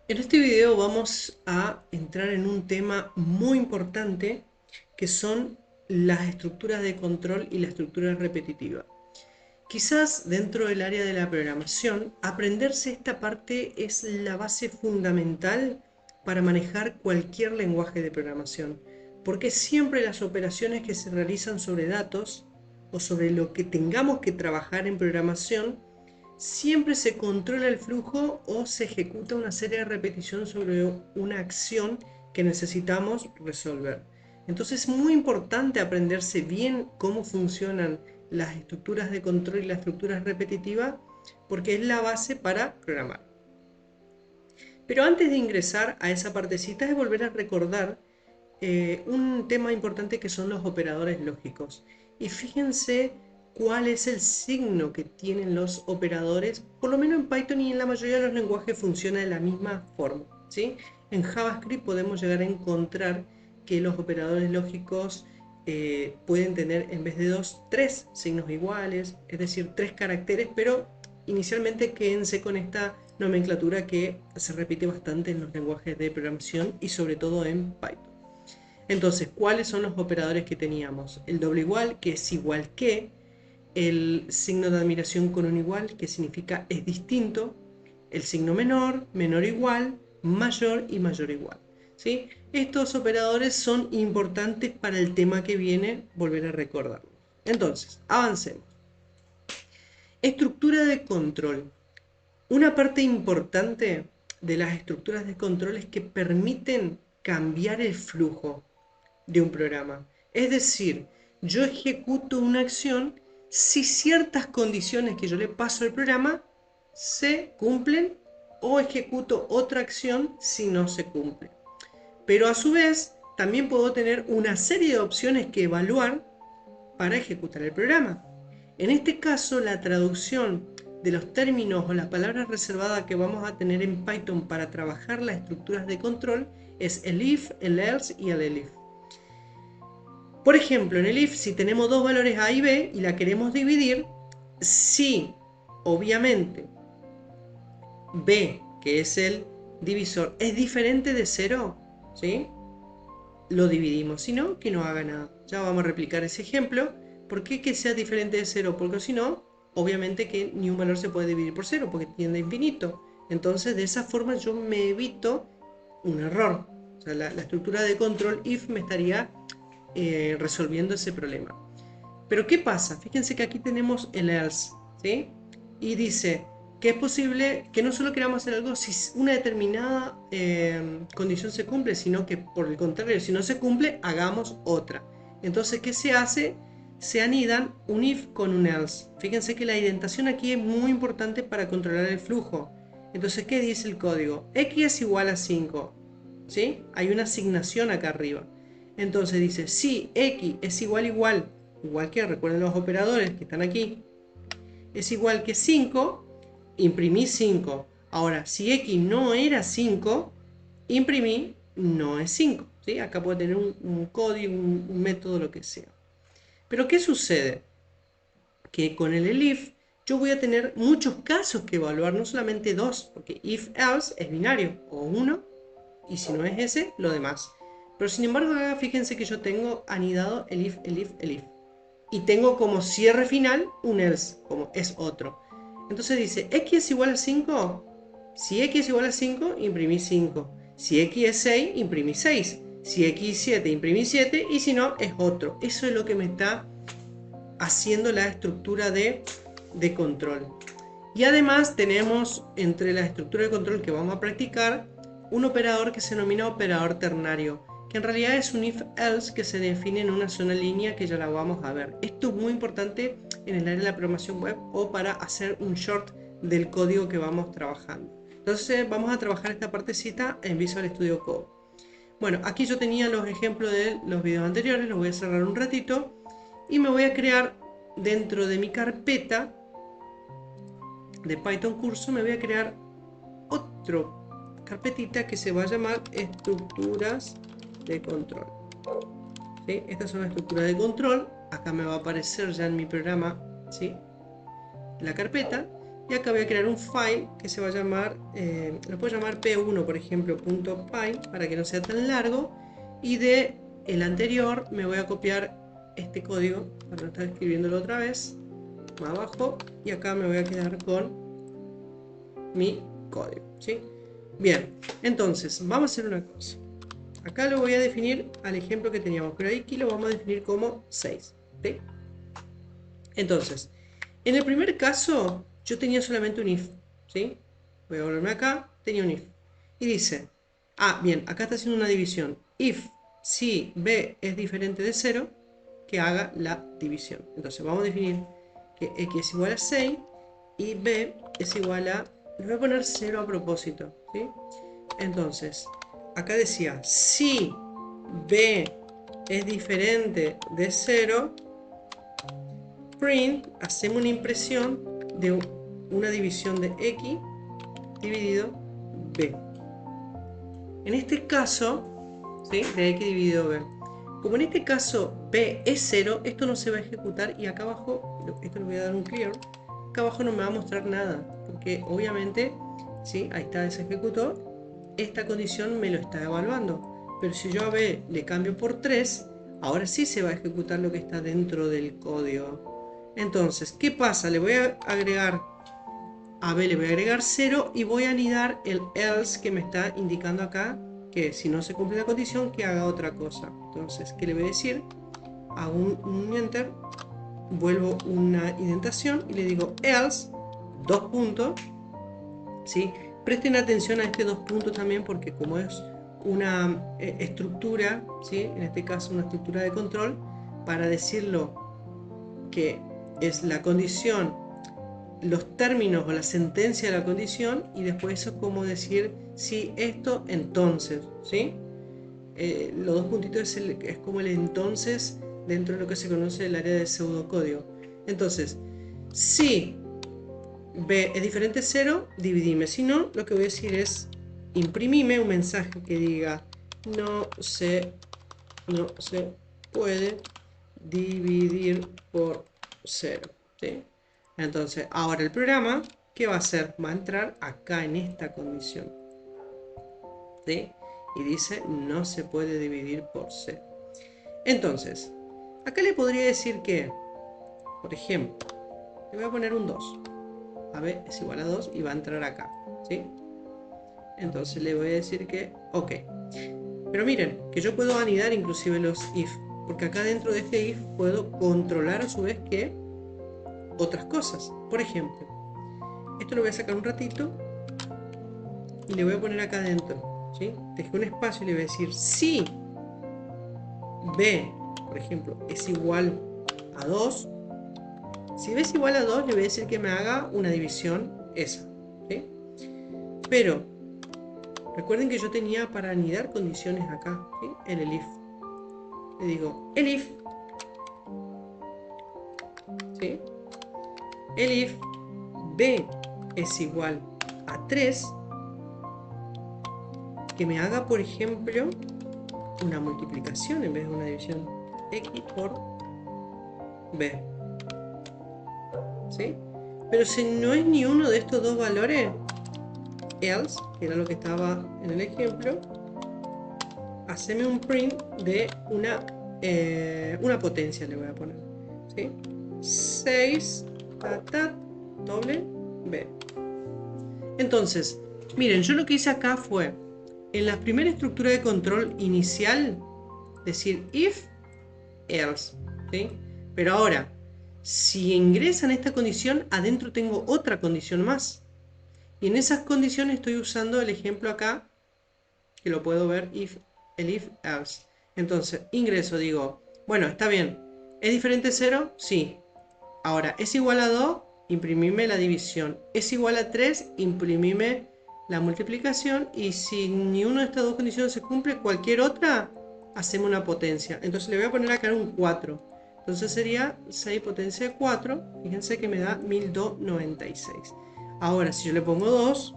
En este video vamos a entrar en un tema muy importante que son las estructuras de control y la estructura repetitiva. Quizás dentro del área de la programación, aprenderse esta parte es la base fundamental para manejar cualquier lenguaje de programación, porque siempre las operaciones que se realizan sobre datos o sobre lo que tengamos que trabajar en programación siempre se controla el flujo o se ejecuta una serie de repeticiones sobre una acción que necesitamos resolver. Entonces es muy importante aprenderse bien cómo funcionan las estructuras de control y las estructuras repetitivas porque es la base para programar. Pero antes de ingresar a esa partecita es volver a recordar un tema importante que son los operadores lógicos. Y fíjense cuál es el signo que tienen los operadores, por lo menos en Python y en la mayoría de los lenguajes funciona de la misma forma, ¿sí? En JavaScript podemos llegar a encontrar que los operadores lógicos pueden tener en vez de dos, tres signos iguales, es decir, tres caracteres, pero inicialmente quédense con esta nomenclatura que se repite bastante en los lenguajes de programación y sobre todo en Python. Entonces, ¿cuáles son los operadores que teníamos? El doble igual, que es igual que, el signo de admiración con un igual, que significa es distinto, el signo menor, menor igual, mayor y mayor igual. ¿Sí? Estos operadores son importantes para el tema que viene, volver a recordarlo. Entonces, avancemos. Estructura de control. Una parte importante de las estructuras de control es que permiten cambiar el flujo de un programa. Es decir, yo ejecuto una acción si ciertas condiciones que yo le paso al programa se cumplen o ejecuto otra acción si no se cumple. Pero a su vez, también puedo tener una serie de opciones que evaluar para ejecutar el programa. En este caso, la traducción de los términos o las palabras reservadas que vamos a tener en Python para trabajar las estructuras de control es el if, el else y el elif. Por ejemplo, en el if, si tenemos dos valores a y b y la queremos dividir, si obviamente b, que es el divisor, es diferente de 0, ¿sí? Lo dividimos, si no, que no haga nada. Ya vamos a replicar ese ejemplo. ¿Por qué que sea diferente de 0? Porque si no, obviamente que ni un valor se puede dividir por 0, porque tiende a infinito. Entonces, de esa forma yo me evito un error. O sea, la estructura de control if me estaría resolviendo ese problema. Pero ¿qué pasa? Fíjense que aquí tenemos el else, ¿sí? Y dice que es posible que no solo queramos hacer algo si una determinada condición se cumple, sino que por el contrario, si no se cumple, hagamos otra. Entonces, ¿qué se hace? Se anidan un if con un else. Fíjense que la indentación aquí es muy importante para controlar el flujo. Entonces, ¿qué dice el código? X es igual a 5. ¿Sí? Hay una asignación acá arriba. Entonces dice, si X es igual que recuerden los operadores que están aquí, es igual que 5, imprimí 5. Ahora, si X no era 5, imprimí no es 5. ¿Sí? Acá puede tener un código, un método, lo que sea. Pero ¿qué sucede? Que con el elif yo voy a tener muchos casos que evaluar, no solamente dos, porque if else es binario, o 1, y si no es ese, lo demás. Pero sin embargo, acá fíjense que yo tengo anidado el if, el if, el if. Y tengo como cierre final un else, como es otro. Entonces dice, x es igual a 5. Si x es igual a 5, imprimí 5. Si x es 6, imprimí 6. Si x es 7, imprimí 7. Y si no, es otro. Eso es lo que me está haciendo la estructura de control. Y además tenemos entre la estructura de control que vamos a practicar un operador que se denomina operador ternario, que en realidad es un if-else que se define en una sola línea que ya la vamos a ver. Esto es muy importante en el área de la programación web o para hacer un short del código que vamos trabajando. Entonces vamos a trabajar esta partecita en Visual Studio Code. Bueno, aquí yo tenía los ejemplos de los videos anteriores, los voy a cerrar un ratito y me voy a crear dentro de mi carpeta de Python curso, me voy a crear otra carpetita que se va a llamar estructuras de control. ¿Sí? Estas son las estructuras de control. Acá me va a aparecer ya en mi programa, ¿sí?, la carpeta. Y acá voy a crear un file que se va a llamar, lo puedo llamar p1, por ejemplo, .py, para que no sea tan largo. Y de el anterior me voy a copiar este código, para no estar escribiéndolo otra vez, más abajo. Y acá me voy a quedar con mi código, ¿sí? Bien, entonces, vamos a hacer una cosa. Acá lo voy a definir al ejemplo que teníamos, pero aquí lo vamos a definir como 6, ¿sí? Entonces, en el primer caso, yo tenía solamente un if, ¿sí? Voy a volverme acá, tenía un if. Y dice, bien, acá está haciendo una división. If, si b es diferente de 0, que haga la división. Entonces, vamos a definir que x es igual a 6 y b es igual a... Le voy a poner 0 a propósito, ¿sí? Entonces, acá decía, si b es diferente de 0, print, hacemos una impresión de una división de x dividido b. En este caso, ¿sí? De x dividido b. Como en este caso b es 0, esto no se va a ejecutar y acá abajo, esto le voy a dar un clear, acá abajo no me va a mostrar nada, porque obviamente, ¿sí? Ahí está, se ejecutó, esta condición me lo está evaluando. Pero si yo a b le cambio por 3, ahora sí se va a ejecutar lo que está dentro del código. Entonces, ¿qué pasa? Le voy a agregar a b, le voy a agregar 0 y voy a anidar el else que me está indicando acá que si no se cumple la condición que haga otra cosa. Entonces, ¿qué le voy a decir? Hago un enter, vuelvo una indentación y le digo else, dos puntos, ¿sí? Presten atención a este dos puntos también porque como es una estructura, ¿sí? En este caso una estructura de control, para decirlo que es la condición, los términos o la sentencia de la condición, y después eso es como decir si esto, entonces, ¿sí? Los dos puntitos es como el entonces dentro de lo que se conoce el área de pseudocódigo. Entonces, si b es diferente a 0, dividime. Si no, lo que voy a decir es imprimime un mensaje que diga no se puede dividir por 0, ¿sí? Entonces, ahora el programa, ¿qué va a hacer? Va a entrar acá en esta condición, ¿sí? Y dice no se puede dividir por 0. Entonces, acá le podría decir que, por ejemplo, le voy a poner un 2. A b es igual a 2 y va a entrar acá, ¿sí? Entonces le voy a decir que ok. Pero miren, que yo puedo anidar inclusive los if, porque acá dentro de este if puedo controlar a su vez que otras cosas. Por ejemplo, esto lo voy a sacar un ratito y le voy a poner acá adentro, ¿sí? Dejé un espacio y le voy a decir si b, por ejemplo, es igual a 2. Si b es igual a 2, le voy a decir que me haga una división esa, ¿sí? Pero recuerden que yo tenía para anidar condiciones acá, ¿sí? En el if. Le digo el if, ¿sí? El if b es igual a 3, que me haga, por ejemplo, una multiplicación en vez de una división, x por b, ¿sí? Pero si no es ni uno de estos dos valores, else, que era lo que estaba en el ejemplo, haceme un print de una potencia, le voy a poner, ¿sí? 6 doble b. Entonces, miren, yo lo que hice acá fue, en la primera estructura de control inicial, decir if, else, ¿sí? Pero ahora, si ingresan esta condición, adentro tengo otra condición más. Y en esas condiciones estoy usando el ejemplo acá, que lo puedo ver, el if, else. Entonces, ingreso, digo, bueno, está bien, ¿es diferente a 0? Sí. Ahora, ¿es igual a 2? Imprimime la división. ¿Es igual a 3? Imprimime la multiplicación. Y si ni una de estas dos condiciones se cumple, cualquier otra, hacemos una potencia. Entonces le voy a poner acá un 4. Entonces sería 6 potencia de 4. Fíjense que me da 1296. Ahora, si yo le pongo 2,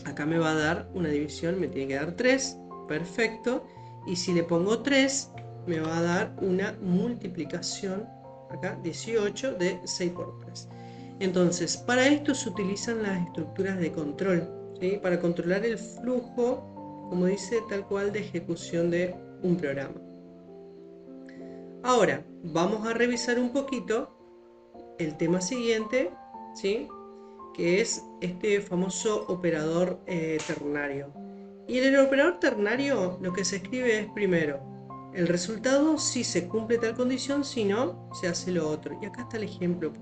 acá me va a dar una división, me tiene que dar 3. Perfecto. Y si le pongo 3, me va a dar una multiplicación, acá 18 de 6 por 3. Entonces, para esto se utilizan las estructuras de control, ¿sí? Para controlar el flujo, como dice tal cual, de ejecución de un programa. Ahora, vamos a revisar un poquito el tema siguiente, ¿sí? Que es este famoso operador ternario. Y en el operador ternario lo que se escribe es primero el resultado si se cumple tal condición, si no, se hace lo otro. Y acá está el ejemplo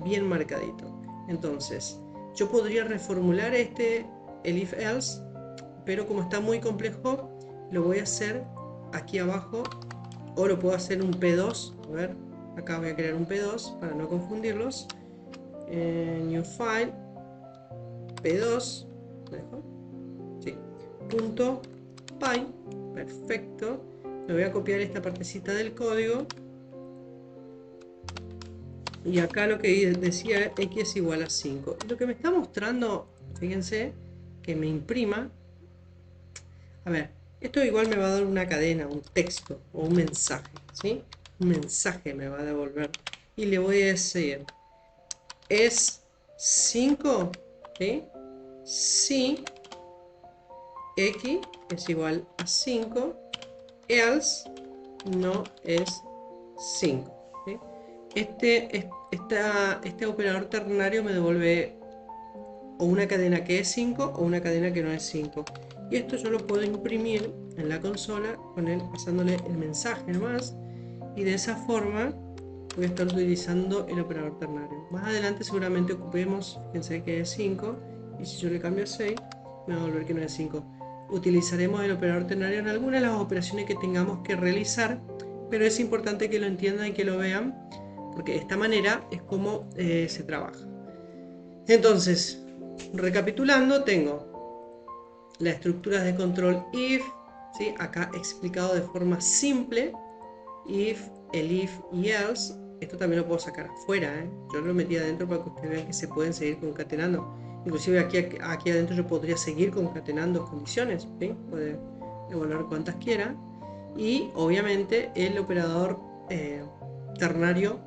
bien marcadito. Entonces, yo podría reformular el if else, pero como está muy complejo, lo voy a hacer aquí abajo, o lo puedo hacer un P2. A ver, acá voy a crear un P2 para no confundirlos. New file, P2, ¿me dejó? Sí, punto py, perfecto. Me voy a copiar esta partecita del código. Y acá lo que decía x es igual a 5. Lo que me está mostrando, fíjense, que me imprima. A ver, esto igual me va a dar una cadena, un texto o un mensaje, ¿sí? Un mensaje me va a devolver. Y le voy a decir, es 5, ¿sí? Si x es igual a 5, else no es 5, ¿sí? Este operador ternario me devuelve o una cadena que es 5 o una cadena que no es 5. Y esto yo lo puedo imprimir en la consola pasándole el mensaje nomás. Y de esa forma voy a estar utilizando el operador ternario. Más adelante seguramente ocupemos, fíjense que es 5. Y si yo le cambio a 6, me va a volver que no es 5. Utilizaremos el operador ternario en algunas de las operaciones que tengamos que realizar. Pero es importante que lo entiendan y que lo vean, porque de esta manera es como se trabaja. Entonces, recapitulando, tengo las estructuras de control if, ¿sí? Acá explicado de forma simple, if, el if y else. Esto también lo puedo sacar afuera, ¿eh? Yo lo metí adentro para que ustedes vean que se pueden seguir concatenando. Inclusive aquí adentro yo podría seguir concatenando condiciones, ¿sí? Puede devolver cuantas quiera. Y obviamente el operador ternario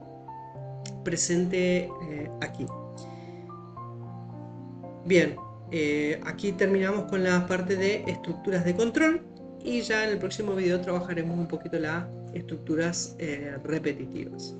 presente aquí. Bien, aquí terminamos con la parte de estructuras de control y ya en el próximo video trabajaremos un poquito las estructuras repetitivas.